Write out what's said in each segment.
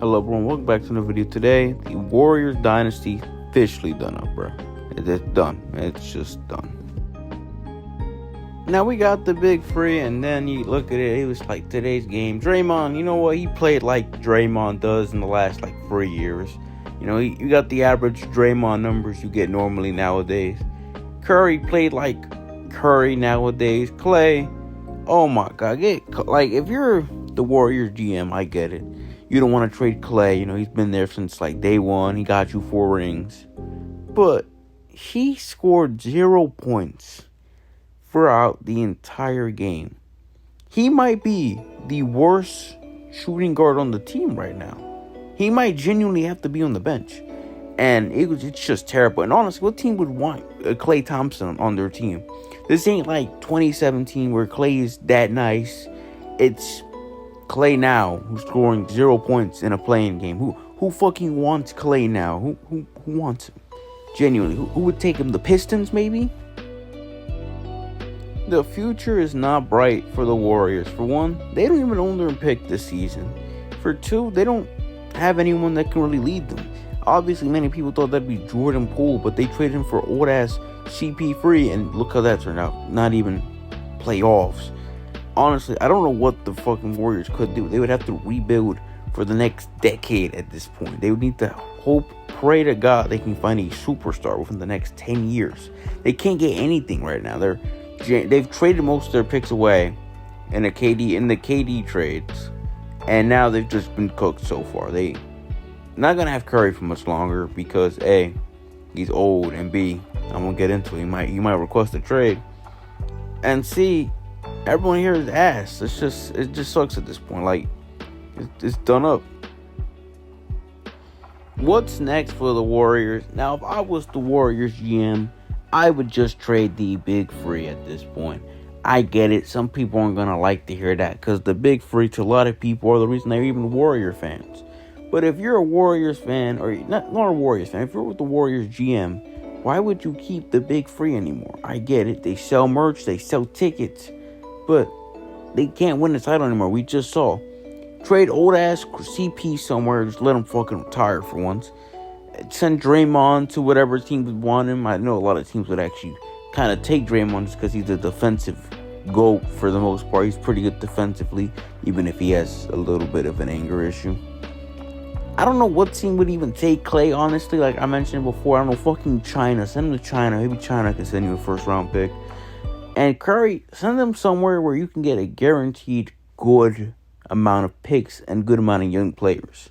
Hello everyone, welcome back to another video. Today, the Warriors Dynasty officially done up, bro. It's done. It's just done. Now we got the big three, and then you look at it, it was like today's game. Draymond, you know what? He played like Draymond does in the last 3 years. You know, you got the average Draymond numbers you get normally nowadays. Curry played like Curry nowadays. Clay, oh my God. If you're the Warriors GM, I get it. You don't want to trade Clay. You know, he's been there since day one. He got you 4 rings. But he scored 0 points throughout the entire game. He might be the worst shooting guard on the team right now. He might genuinely have to be on the bench. And it's just terrible. And honestly, what team would want Klay Thompson on their team? This ain't like 2017 where Klay is that nice. It's Klay now, who's scoring 0 points in a playing game. Who fucking wants Klay now? Who wants him? Genuinely, who would take him? The Pistons, maybe? The future is not bright for the Warriors. For one, they don't even own their pick this season. For two, they don't have anyone that can really lead them. Obviously, many people thought that'd be Jordan Poole, but they traded him for old-ass CP3, and look how that turned out. Not even playoffs. Honestly, I don't know what the fucking Warriors could do. They would have to rebuild for the next decade at this point. They would need to pray to God they can find a superstar within the next 10 years. They can't get anything right now. They've traded most of their picks away in the KD trades, and now they've just been cooked so far. They not gonna have Curry for much longer because A, he's old, and B, I'm gonna get into it. He might request a trade, and C, everyone here is ass. It just sucks at this point. It's done up. What's next for the Warriors? Now, if I was the Warriors GM, I would just trade the big three at this point. I get it. Some people aren't gonna like to hear that because the big three to a lot of people are the reason they're even Warrior fans. But if you're a Warriors fan, or not a Warriors fan, if you're with the Warriors GM, why would you keep the big three anymore? I get it. They sell merch, they sell tickets, but they can't win the title anymore. We just saw. Trade old-ass CP somewhere. Just let him fucking retire for once. Send Draymond to whatever team would want him. I know a lot of teams would actually kind of take Draymond just because he's a defensive GOAT for the most part. He's pretty good defensively, even if he has a little bit of an anger issue. I don't know what team would even take Klay, honestly. Like I mentioned before, I don't know, fucking China. Send him to China. Maybe China can send you a first-round pick. And Curry, send them somewhere where you can get a guaranteed good amount of picks and good amount of young players.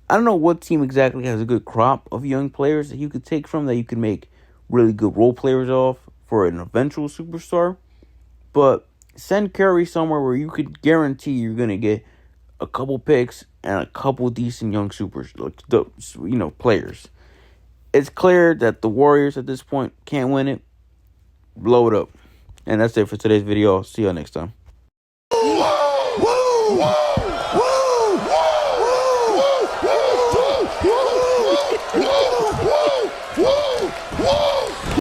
I don't know what team exactly has a good crop of young players that you could take from that you could make really good role players off for an eventual superstar. But send Curry somewhere where you could guarantee you're going to get a couple picks and a couple decent young players. It's clear that the Warriors at this point can't win it. Blow it up. And that's it for today's video. I'll see y'all next time.